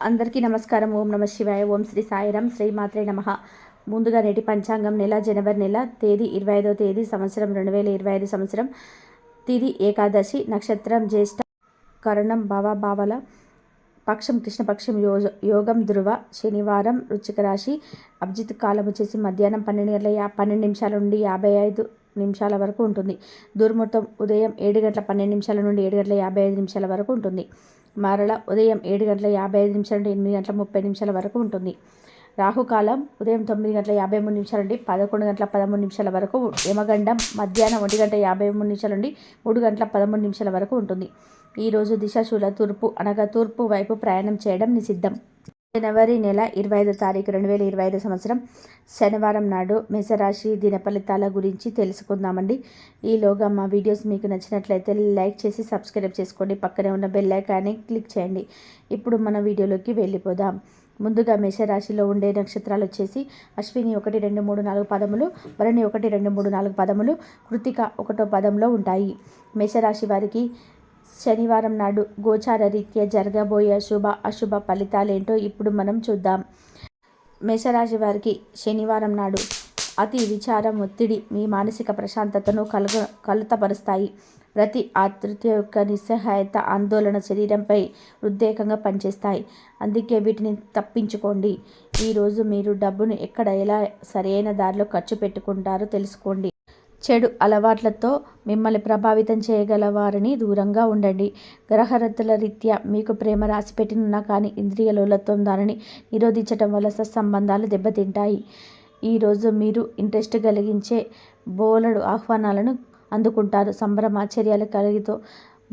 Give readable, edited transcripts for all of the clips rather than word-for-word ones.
అందరికీ నమస్కారం. ఓం నమ శివాయ. ఓం శ్రీ సాయిరాం. శ్రీ మాత్రే నమః. ముందుగా నేటి పంచాంగం నెల జనవరి నెల తేదీ 25వ తేదీ సంవత్సరం 2025 సంవత్సరం. తిది ఏకాదశి, నక్షత్రం జ్యేష్ఠ, కరణం భావల, పక్షం కృష్ణపక్షం, యోగం ధ్రువ, శనివారం, వృశ్చిక రాశి. అభిజిత్ కాలం వచ్చేసి మధ్యాహ్నం 12:12 నుండి 55 వరకు ఉంటుంది. దుర్ముహూర్తం ఉదయం 7:12 నుండి 7:55 వరకు ఉంటుంది. మరల ఉదయం 7:55 నుండి 8:30 వరకు ఉంటుంది. రాహుకాలం ఉదయం 9:53 నుండి 11:13 వరకు. యమగండం మధ్యాహ్నం 1:53 నుండి 3:13 వరకు ఉంటుంది. ఈరోజు దిశాశూల తూర్పు అనగా తూర్పు వైపు ప్రయాణం చేయడం నిషిద్ధం. జనవరి నెల 25వ తారీఖు 2025 సంవత్సరం శనివారం నాడు మేషరాశి దిన ఫలితాల గురించి తెలుసుకుందామండి. ఈలోగా మా వీడియోస్ మీకు నచ్చినట్లయితే లైక్ చేసి సబ్స్క్రైబ్ చేసుకోండి. పక్కనే ఉన్న బెల్ ఐకాన్ని క్లిక్ చేయండి. ఇప్పుడు మన వీడియోలోకి వెళ్ళిపోదాం. ముందుగా మేషరాశిలో ఉండే నక్షత్రాలు వచ్చేసి అశ్విని 1, 2, 3, 4 పదములు, భరణి 1, 2, 3, 4 పదములు, కృతిక 1వ పదంలో ఉంటాయి. మేషరాశి వారికి శనివారం నాడు గోచార రీత్యా జరగబోయే శుభ అశుభ ఫలితాలేంటో ఇప్పుడు మనం చూద్దాం. మేషరాశి వారికి శనివారం నాడు అతి విచారం, ఒత్తిడి మీ మానసిక ప్రశాంతతను కలుతపరుస్తాయి. ప్రతి ఆతృత యొక్క నిస్సహాయత, ఆందోళన శరీరంపై ఉద్రేకంగా పనిచేస్తాయి. అందుకే వీటిని తప్పించుకోండి. ఈరోజు మీరు డబ్బును ఎక్కడ ఎలా సరైన దారిలో ఖర్చు పెట్టుకుంటారో తెలుసుకోండి. చెడు అలవాట్లతో మిమ్మల్ని ప్రభావితం చేయగల వారిని దూరంగా ఉండండి. గ్రహరత్తుల రీత్యా మీకు ప్రేమ రాసిపెట్టినున్నా కానీ ఇంద్రియ లోలత్వం దానిని నిరోధించడం వల్ల సత్సంబంధాలు దెబ్బతింటాయి. ఈరోజు మీరు ఇంట్రెస్ట్ కలిగించే బోలెడు ఆహ్వానాలను అందుకుంటారు. సంభ్రమాశ్చర్యాల కలిగితో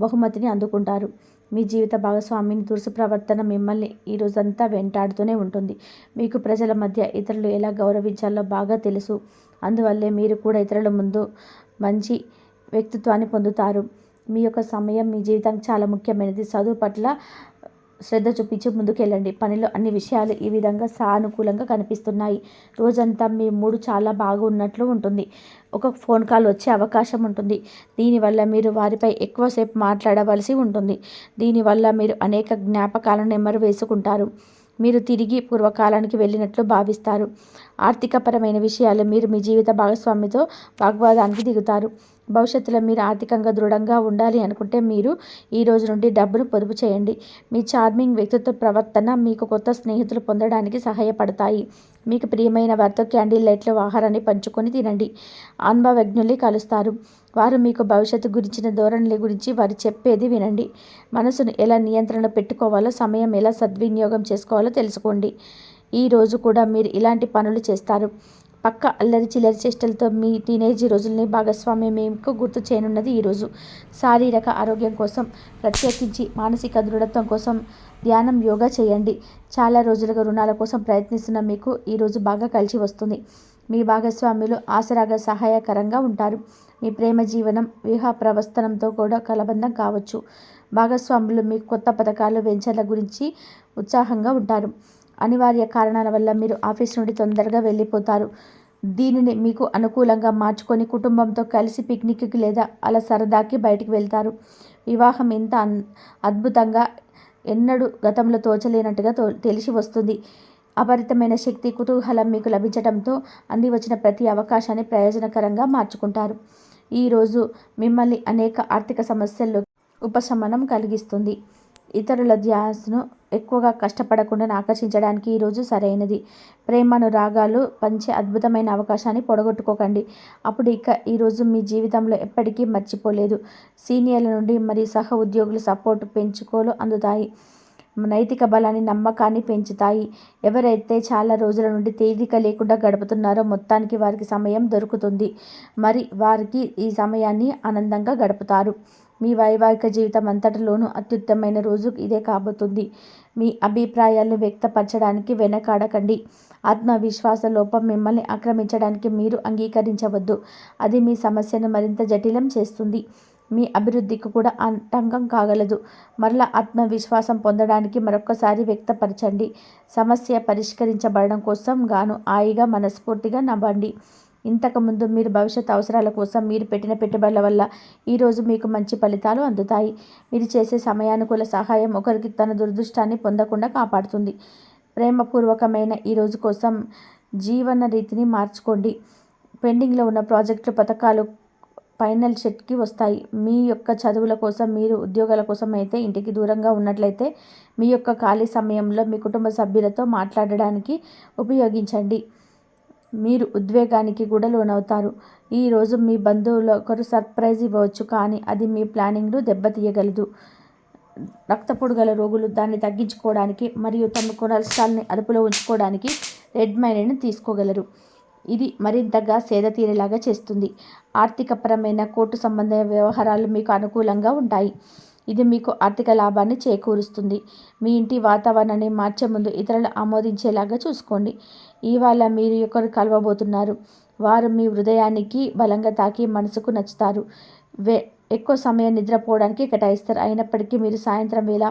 బహుమతిని అందుకుంటారు. మీ జీవిత భాగస్వామిని దురుసు ప్రవర్తన మిమ్మల్ని ఈ రోజంతా వెంటాడుతూనే ఉంటుంది. మీకు ప్రజల మధ్య ఇతరులు ఎలా గౌరవించాలో బాగా తెలుసు. అందువల్లే మీరు కూడా ఇతరుల ముందు మంచి వ్యక్తిత్వాన్ని పొందుతారు. మీ యొక్క సమయం మీ జీవితానికి చాలా ముఖ్యమైనది. చదువు పట్ల శ్రద్ధ చూపించి ముందుకెళ్ళండి. పనిలో అన్ని విషయాలు ఈ విధంగా సానుకూలంగా కనిపిస్తున్నాయి. రోజంతా మీ మూడు చాలా బాగున్నట్లు ఉంటుంది. ఒక ఫోన్ కాల్ వచ్చే అవకాశం ఉంటుంది. దీనివల్ల మీరు వారిపై ఎక్కువసేపు మాట్లాడవలసి ఉంటుంది. దీనివల్ల మీరు అనేక జ్ఞాపకాలను నెమరు వేసుకుంటారు. మీరు తిరిగి పూర్వకాలానికి వెళ్ళినట్లు భావిస్తారు. ఆర్థికపరమైన విషయాలు మీరు మీ జీవిత భాగస్వామితో వాగ్వాదానికి దిగుతారు. భవిష్యత్తులో మీరు ఆర్థికంగా దృఢంగా ఉండాలి అనుకుంటే మీరు ఈ రోజు నుండి డబ్బును పొదుపు చేయండి. మీ చార్మింగ్ వ్యక్తిత్వ ప్రవర్తన మీకు కొత్త స్నేహితులు పొందడానికి సహాయపడతాయి. మీకు ప్రియమైన వారితో క్యాండిల్ లైట్లో ఆహారాన్ని పంచుకొని తినండి. అనుభవజ్ఞుల్ని కలుస్తారు. వారు మీకు భవిష్యత్తు గురించిన ధోరణుల గురించి వారు చెప్పేది వినండి. మనసును ఎలా నియంత్రణలో పెట్టుకోవాలో, సమయం ఎలా సద్వినియోగం చేసుకోవాలో తెలుసుకోండి. ఈ రోజు కూడా మీరు ఇలాంటి పనులు చేస్తారు. పక్క అల్లరి చిల్లరి చేష్టలతో మీ టీనేజ్ రోజుల్ని భాగస్వామ్యం మీకు గుర్తు చేయనున్నది. ఈరోజు శారీరక ఆరోగ్యం కోసం, ప్రత్యేకించి మానసిక దృఢత్వం కోసం ధ్యానం, యోగా చేయండి. చాలా రోజులుగా రుణాల కోసం ప్రయత్నిస్తున్న మీకు ఈరోజు బాగా కలిసి వస్తుంది. మీ భాగస్వాములు ఆసరాగా సహాయకరంగా ఉంటారు. మీ ప్రేమ జీవనం వివాహ ప్రవర్తనంతో కూడా కలబంధం కావచ్చు. భాగస్వాములు మీకు కొత్త పథకాలు, వెంచర్ల గురించి ఉత్సాహంగా ఉంటారు. అనివార్య కారణాల వల్ల మీరు ఆఫీస్ నుండి తొందరగా వెళ్ళిపోతారు. దీనిని మీకు అనుకూలంగా మార్చుకొని కుటుంబంతో కలిసి పిక్నిక్కి లేదా అలా సరదాకి బయటికి వెళ్తారు. వివాహం ఎంత అద్భుతంగా ఎన్నడూ గతంలో తోచలేనట్టుగా తెలిసి వస్తుంది. అపరితమైన శక్తి, కుతూహలం మీకు లభించడంతో అంది వచ్చిన ప్రతి అవకాశాన్ని ప్రయోజనకరంగా మార్చుకుంటారు. ఈరోజు మిమ్మల్ని అనేక ఆర్థిక సమస్యల్లో ఉపశమనం కలిగిస్తుంది. ఇతరుల ధ్యాసను ఎక్కువగా కష్టపడకుండా ఆకర్షించడానికి ఈరోజు సరైనది. ప్రేమానురాగాలు పంచే అద్భుతమైన అవకాశాన్ని పొడగొట్టుకోకండి. అప్పుడు ఈరోజు మీ జీవితంలో ఎప్పటికీ మర్చిపోలేదు. సీనియర్ల నుండి మరియు సహ ఉద్యోగుల సపోర్టు పెంచుకోలు అందుతాయి. నైతిక బలాన్ని, నమ్మకాన్ని పెంచుతాయి. ఎవరైతే చాలా రోజుల నుండి తేలిక లేకుండా గడుపుతున్నారో మొత్తానికి వారికి సమయం దొరుకుతుంది. మరి వారికి ఈ సమయాన్ని ఆనందంగా గడుపుతారు. మీ వైవాహిక జీవితం అంతటిలోనూ అత్యుత్తమైన రోజు ఇదే కాబోతుంది. మీ అభిప్రాయాలను వ్యక్తపరచడానికి వెనకాడకండి. ఆత్మవిశ్వాస లోపం మిమ్మల్ని ఆక్రమించడానికి మీరు అంగీకరించవద్దు. అది మీ సమస్యను మరింత జటిలం చేస్తుంది. మీ అభివృద్ధికి కూడా ఆటంకం కాగలదు. మరలా ఆత్మవిశ్వాసం పొందడానికి మరొకసారి వ్యక్తపరచండి. సమస్య పరిష్కరించబడడం కోసం గాను హాయిగా మనస్ఫూర్తిగా నవ్వండి. ఇంతకుముందు మీరు భవిష్యత్ అవసరాల కోసం మీరు పెట్టిన పెట్టుబడుల వల్ల ఈరోజు మీకు మంచి ఫలితాలు అందుతాయి. మీరు చేసే సమయానుకూల సహాయం ఒకరికి తన దురదృష్టాన్ని పొందకుండా కాపాడుతుంది. ప్రేమపూర్వకమైన ఈ రోజు కోసం జీవన రీతిని మార్చుకోండి. పెండింగ్లో ఉన్న ప్రాజెక్టులు పథకాలు ఫైనల్ సెట్కి వస్తాయి. మీ యొక్క చదువుల కోసం, మీరు ఉద్యోగాల కోసం అయితే ఇంటికి దూరంగా ఉన్నట్లయితే మీ యొక్క ఖాళీ సమయంలో మీ కుటుంబ సభ్యులతో మాట్లాడడానికి ఉపయోగించండి. మీరు ఉద్వేగానికి కూడా లోనవుతారు. ఈరోజు మీ బంధువులు ఒకరు సర్ప్రైజ్ ఇవ్వవచ్చు, కానీ అది మీ ప్లానింగ్ను దెబ్బతీయగలదు. రక్తపోటు గల రోగులు దాన్ని తగ్గించుకోవడానికి మరియు తమ కొలెస్ట్రాల్ని అదుపులో ఉంచుకోవడానికి రెడ్ మైనీని తీసుకోగలరు. ఇది మరింతగా సేద తీరేలాగా చేస్తుంది. ఆర్థికపరమైన కోర్టు సంబంధ వ్యవహారాలు మీకు అనుకూలంగా ఉంటాయి. ఇది మీకు ఆర్థిక లాభాన్ని చేకూరుస్తుంది. మీ ఇంటి వాతావరణాన్ని మార్చే ముందు ఇతరులు ఆమోదించేలాగా చూసుకోండి. ఇవాళ మీరు ఒకరు కలవబోతున్నారు. వారు మీ హృదయానికి బలంగా తాకి మనసుకు నచ్చుతారు. ఎక్కువ సమయం నిద్రపోవడానికి కేటాయిస్తారు. అయినప్పటికీ మీరు సాయంత్రం వేళ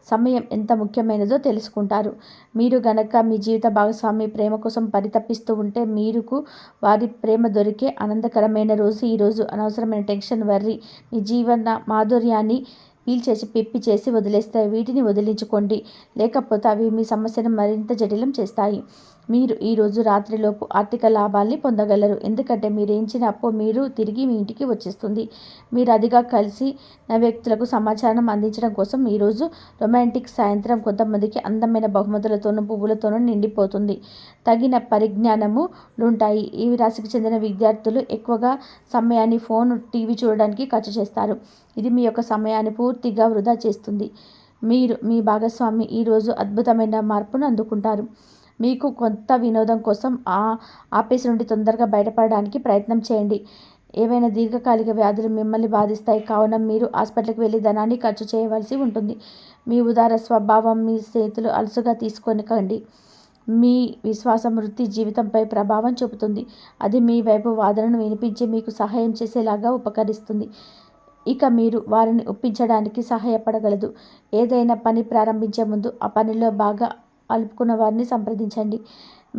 సమయం ఎంత ముఖ్యమైనదో తెలుసుకుంటారు. మీరు గనక మీ జీవిత భాగస్వామి ప్రేమ కోసం పరితపిస్తూ ఉంటే మీరుకు వారి ప్రేమ దొరికే ఆనందకరమైన రోజు ఈరోజు. అనవసరమైన టెన్షన్, వర్రీ మీ జీవన మాధుర్యాన్ని పీల్చేసి పిప్పి చేసి వదిలేస్తాయి. వీటిని వదిలించుకోండి, లేకపోతే అవి మీ సమస్యను మరింత జటిలం చేస్తాయి. మీరు ఈరోజు రాత్రిలోపు ఆర్థిక లాభాల్ని పొందగలరు, ఎందుకంటే మీరు ఎంచిన అప్పు మీరు తిరిగి మీ ఇంటికి వచ్చేస్తుంది. మీరు అదిగా కలిసి వ్యక్తులకు సమాచారం అందించడం కోసం ఈరోజు రొమాంటిక్ సాయంత్రం కొంతమందికి అందమైన బహుమతులతోనూ పువ్వులతోనూ నిండిపోతుంది. తగిన పరిజ్ఞానములుంటాయి. ఈ రాశికి చెందిన విద్యార్థులు ఎక్కువగా సమయాన్ని ఫోన్, టీవీ చూడడానికి ఖర్చు చేస్తారు. ఇది మీ యొక్క సమయాన్ని పూర్తిగా వృధా చేస్తుంది. మీరు మీ భాగస్వామి ఈరోజు అద్భుతమైన మార్పును అందుకుంటారు. మీకు కొత్త వినోదం కోసం ఆపేసి నుండి తొందరగా బయటపడడానికి ప్రయత్నం చేయండి. ఏవైనా దీర్ఘకాలిక వ్యాధులు మిమ్మల్ని బాధిస్తాయి, కావున మీరు హాస్పిటల్కి వెళ్ళి ధనాన్ని ఖర్చు చేయవలసి ఉంటుంది. మీ ఉదార స్వభావం మీ స్నేహితులు అలసుగా తీసుకోకండి. మీ విశ్వాసం వృత్తి జీవితంపై ప్రభావం చూపుతుంది. అది మీ వైపు వాదనను వినిపించి మీకు సహాయం చేసేలాగా ఉపకరిస్తుంది. ఇక మీరు వారిని ఒప్పించడానికి సహాయపడగలదు. ఏదైనా పని ప్రారంభించే ముందు ఆ పనిలో బాగా అలుపుకున్న వారిని సంప్రదించండి.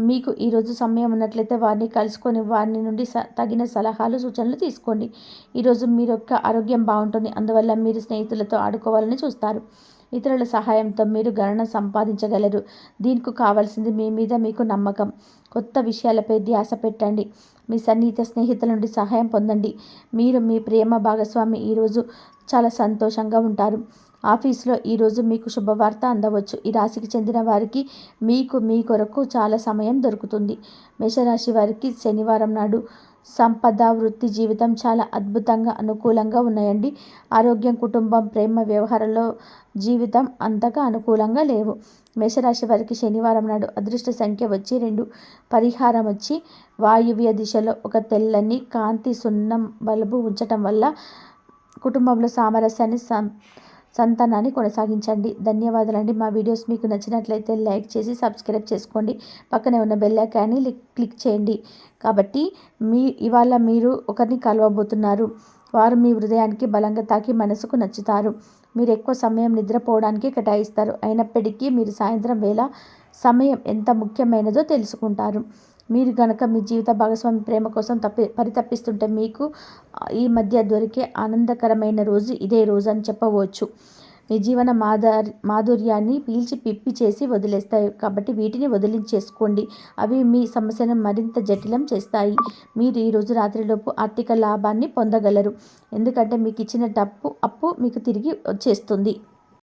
మీకు ఈరోజు సమయం ఉన్నట్లయితే వారిని కలుసుకొని వారి నుండి తగిన సలహాలు, సూచనలు తీసుకోండి. ఈరోజు మీరు యొక్క ఆరోగ్యం బాగుంటుంది, అందువల్ల మీరు స్నేహితులతో ఆడుకోవాలని చూస్తారు. ఇతరుల సహాయంతో మీరు గణన సంపాదించగలరు. దీనికి కావాల్సింది మీ మీద మీకు నమ్మకం. కొత్త విషయాలపై ధ్యాస పెట్టండి. మీ సన్నిహిత స్నేహితుల నుండి సహాయం పొందండి. మీరు మీ ప్రేమ భాగస్వామి ఈరోజు చాలా సంతోషంగా ఉంటారు. ఆఫీసులో ఈరోజు మీకు శుభవార్త అందవచ్చు. ఈ రాశికి చెందిన వారికి మీ కొరకు చాలా సమయం దొరుకుతుంది. మేషరాశి వారికి శనివారం నాడు సంపద, వృత్తి జీవితం చాలా అద్భుతంగా అనుకూలంగా ఉన్నాయండి. ఆరోగ్యం, కుటుంబం, ప్రేమ వ్యవహారంలో జీవితం అంతగా అనుకూలంగా లేవు. మేషరాశి వారికి శనివారం నాడు అదృష్ట సంఖ్య వచ్చి 2, పరిహారం వచ్చి వాయువ్య దిశలో ఒక తెల్లని కాంతి సున్నం బల్బు ఉంచటం వల్ల కుటుంబంలో సామరస్యాన్ని, సంతానాన్ని కొనసాగించండి. ధన్యవాదాలండి. మా వీడియోస్ మీకు నచ్చినట్లయితే లైక్ చేసి సబ్స్క్రైబ్ చేసుకోండి. పక్కనే ఉన్న బెల్ ఐకాన్ని క్లిక్ చేయండి. కాబట్టి ఇవాళ మీరు ఒకరిని కలవబోతున్నారు. వారు మీ హృదయానికి బలంగా తాకి మనసుకు నచ్చుతారు. మీరు ఎక్కువ సమయం నిద్రపోవడానికి కేటాయిస్తారు. అయినప్పటికీ మీరు సాయంత్రం వేళ సమయం ఎంత ముఖ్యమైనదో తెలుసుకుంటారు. మీరు కనుక మీ జీవిత భాగస్వామి ప్రేమ కోసం పరితపిస్తుంటే మీకు ఈ మధ్య దొరికే ఆనందకరమైన రోజు ఇదే రోజు అని చెప్పవచ్చు. మీ జీవన మాధుర్యాన్ని పీల్చి పిప్పి చేసి వదిలేస్తాయి. కాబట్టి వీటిని వదిలించేసుకోండి. అవి మీ సమస్యను మరింత జటిలం చేస్తాయి. మీరు ఈరోజు రాత్రిలోపు ఆర్థిక లాభాన్ని పొందగలరు, ఎందుకంటే మీకు ఇచ్చిన అప్పు మీకు తిరిగి వచ్చేస్తుంది.